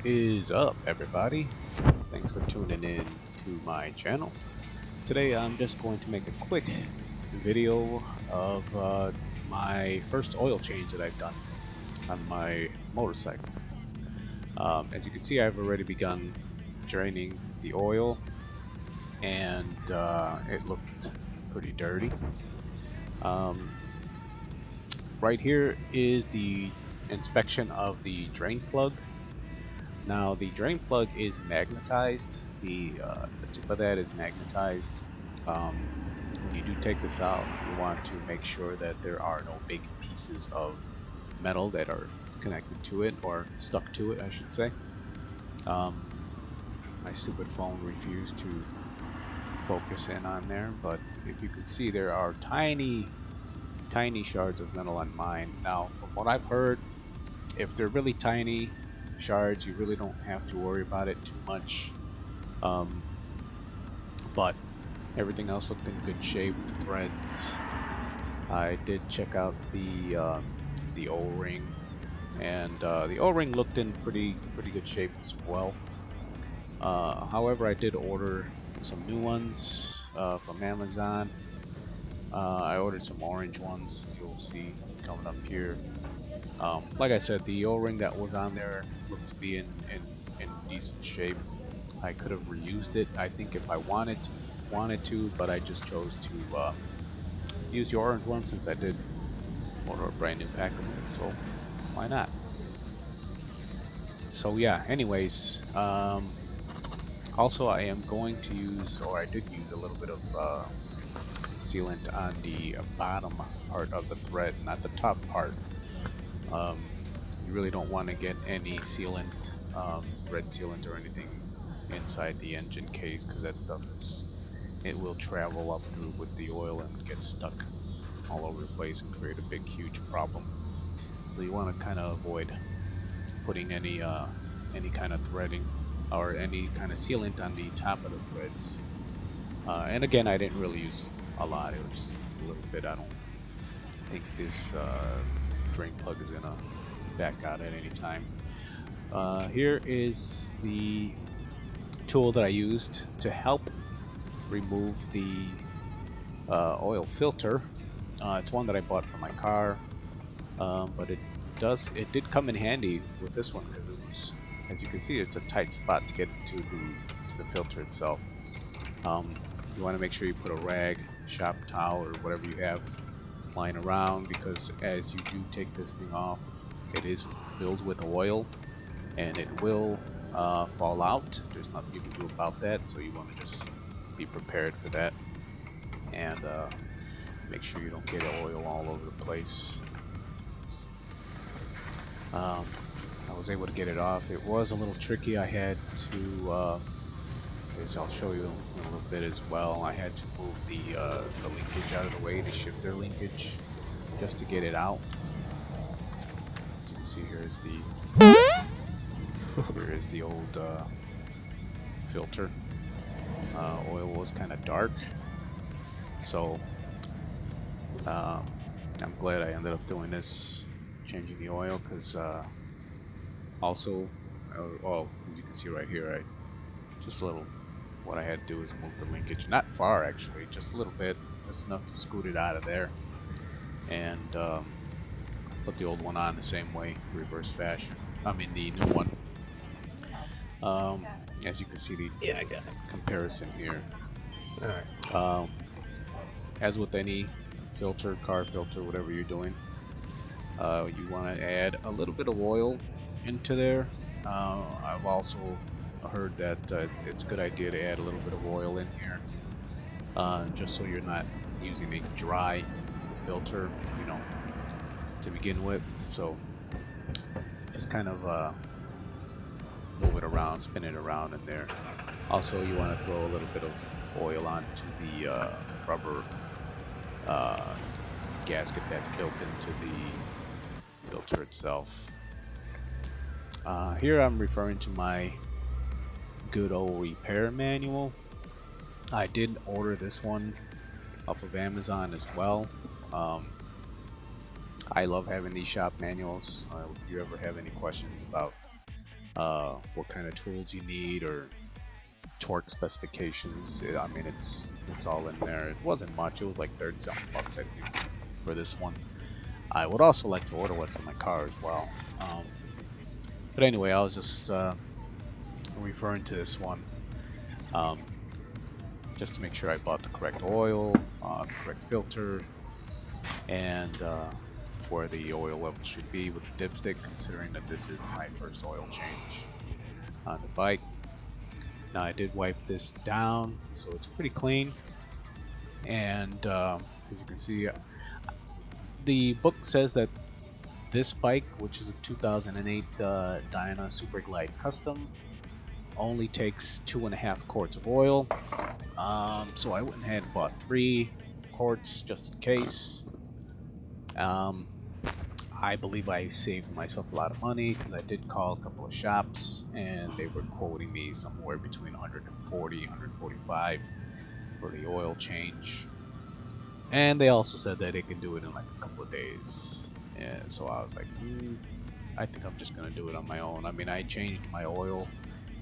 Is up, everybody? Thanks for tuning in to my channel. Today I'm just going to make a quick video of my first oil change that I've done on my motorcycle. As you can see, I've already begun draining the oil, and it looked pretty dirty. Um, right here is the inspection of the drain plug. Now the drain plug is magnetized. The tip of that is magnetized. When you do take this out, you want to make sure that there are no big pieces of metal that are connected to it or stuck to it, I should say. Um, my stupid phone refused to focus in on there, but if you can see, there are tiny, tiny shards of metal on mine. Now, from what I've heard, if they're really tiny shards, you really don't have to worry about it too much. Um, but everything else looked in good shape. The threads. I did check out the O-ring, and the O-ring looked in pretty good shape as well. However, I did order some new ones from Amazon. I ordered some orange ones, as you'll see coming up here. Like I said, the O-ring that was on there looked to be in decent shape. I could have reused it, I think, if I wanted to, but I just chose to use the orange one since I did order a brand new pack of them, so why not? So yeah, anyways, also I am going to use, or I did use a little bit of sealant on the bottom part of the thread, not the top part. You really don't want to get any sealant, red sealant or anything inside the engine case, because that stuff it will travel up through with the oil and get stuck all over the place and create a big huge problem. So you want to kind of avoid putting any kind of threading or any kind of sealant on the top of the threads. And again, I didn't really use a lot. It was just a little bit. I don't think this drain plug is gonna back out at any time. Here is the tool that I used to help remove the oil filter. It's one that I bought for my car, but it did come in handy with this one because it was, as you can see, it's a tight spot to get to the filter itself. You want to make sure you put a rag, shop towel, or whatever you have lying around, because as you do take this thing off, it is filled with oil and it will fall out. There's nothing you can do about that, so you want to just be prepared for that, and make sure you don't get oil all over the place. Um, I was able to get it off. It was a little tricky. I had to, as I'll show you in a little bit as well, I had to move the linkage out of the way, the shifter linkage, just to get it out. As you can see, here is the old filter. Oil was kind of dark, so I'm glad I ended up doing this, changing the oil, because also, well, as you can see right here, just a little, what I had to do is move the linkage, not far actually, just a little bit, just enough to scoot it out of there, and put the old one on the same way, reverse fashion. I mean the new one. As you can see, the I got it. comparison here. All right. As with any filter, car filter, whatever you're doing, you want to add a little bit of oil into there. I've also heard that it's a good idea to add a little bit of oil in here, just so you're not using a dry filter, to begin with. So just kind of move it around, spin it around in there. Also, you want to throw a little bit of oil onto the rubber gasket that's built into the filter itself. Here I'm referring to my good old repair manual. I did order this one off of Amazon as well. I love having these shop manuals. If you ever have any questions about what kind of tools you need, or torque specifications. I mean, it's all in there. It wasn't much. It was like 30 something bucks, I think, for this one. I would also like to order one for my car as well. But anyway, I was just referring to this one just to make sure I bought the correct oil, correct filter, and where the oil level should be with the dipstick, considering that this is my first oil change on the bike. Now I did wipe this down, so it's pretty clean, and as you can see, the book says that this bike, which is a 2008 Dyna Super Glide Custom, only takes 2.5 quarts of oil. So I went ahead and bought 3 quarts just in case. I believe I saved myself a lot of money because I did call a couple of shops and they were quoting me somewhere between 140 and 145 for the oil change. And they also said that they can do it in like a couple of days. And so I was like, I think I'm just gonna do it on my own. I mean, I changed my oil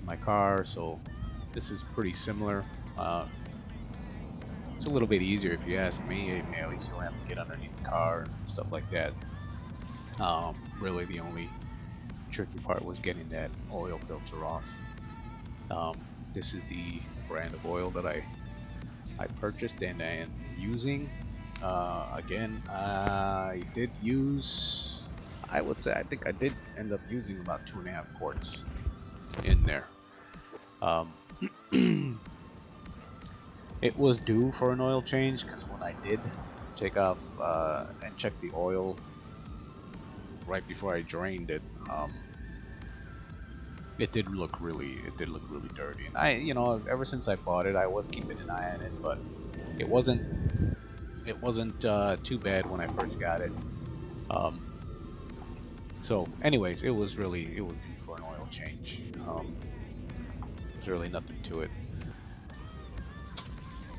in my car, so this is pretty similar. It's a little bit easier if you ask me. At least you don't have to get underneath the car and stuff like that. Really the only tricky part was getting that oil filter off. This is the brand of oil that I purchased and I am using. Again, I did use, I would say, I think I did end up using about 2.5 quarts in there. It was due for an oil change because when I did take off and check the oil right before I drained it, it did look really dirty. And ever since I bought it, I was keeping an eye on it, but it wasn't too bad when I first got it. So anyways, it was due for an oil change. There's really nothing to it.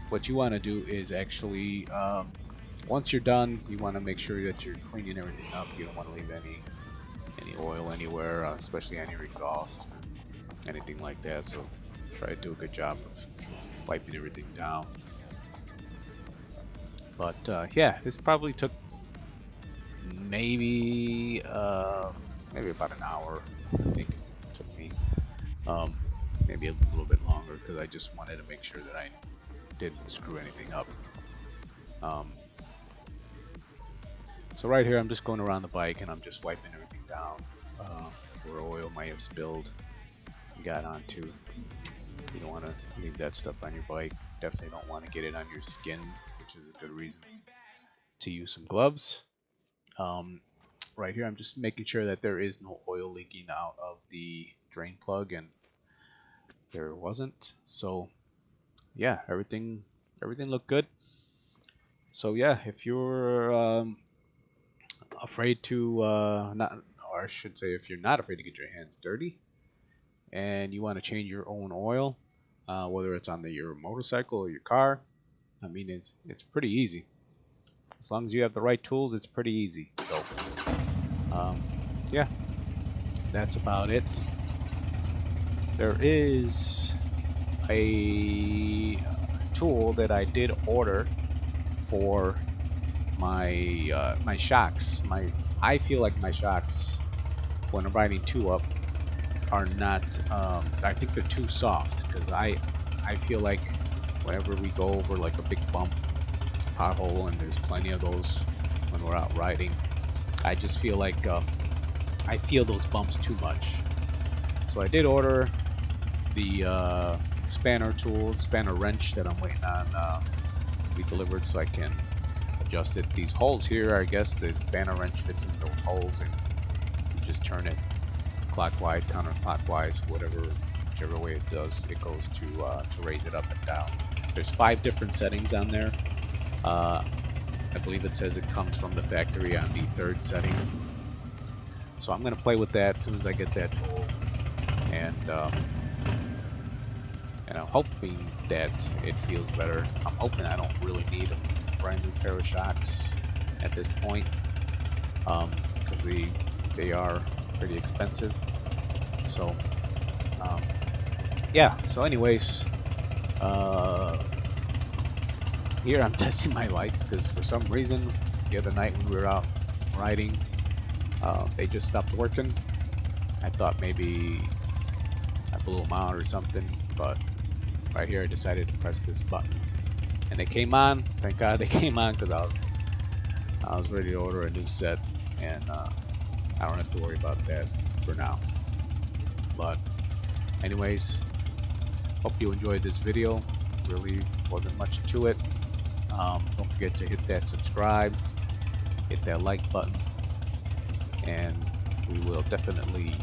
What you want to do is actually, once you're done, you want to make sure that you're cleaning everything up. You don't want to leave any oil anywhere, especially on your exhaust, anything like that. So try to do a good job of wiping everything down. But yeah, this probably took maybe about an hour. I think it took me, maybe a little bit longer because I just wanted to make sure that I didn't screw anything up. So right here, I'm just going around the bike and I'm just wiping everything down where oil might have spilled and got onto. You don't want to leave that stuff on your bike. Definitely don't want to get it on your skin, which is a good reason to use some gloves. Right here, I'm just making sure that there is no oil leaking out of the drain plug, and there wasn't. So yeah, everything looked good. So yeah, if you're afraid to or I should say, if you're not afraid to get your hands dirty, and you want to change your own oil, whether it's on your motorcycle or your car, I mean, it's pretty easy. As long as you have the right tools, it's pretty easy. So yeah, that's about it. There is a tool that I did order for my my shocks. I feel like my shocks, when I'm riding 2-up, are not. I think they're too soft because I feel like whenever we go over like a big bump, pothole, and there's plenty of those when we're out riding, I just feel like I feel those bumps too much. So I did order the spanner wrench that I'm waiting on to be delivered so I can adjust it. These holes here, I guess the spanner wrench fits in those holes, and you just turn it clockwise, counterclockwise, whichever way it does, it goes to raise it up and down. There's 5 different settings on there. I believe it says it comes from the factory on the 3rd setting. So I'm going to play with that as soon as I get that tool, and I'm hoping that it feels better. I'm hoping I don't really need a brand new pair of shocks at this point, because they are pretty expensive. So um, yeah. So anyways, here I'm testing my lights because for some reason the other night when we were out riding, they just stopped working. I thought maybe I blew them out or something, but right here I decided to press this button and they came on. Thank God they came on because I was ready to order a new set, and I don't have to worry about that for now. But anyways, hope you enjoyed this video. Really wasn't much to it. Don't forget to hit that subscribe, hit that like button, and we will definitely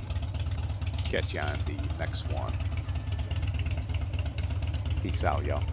catch you on the next one. Peace out, y'all.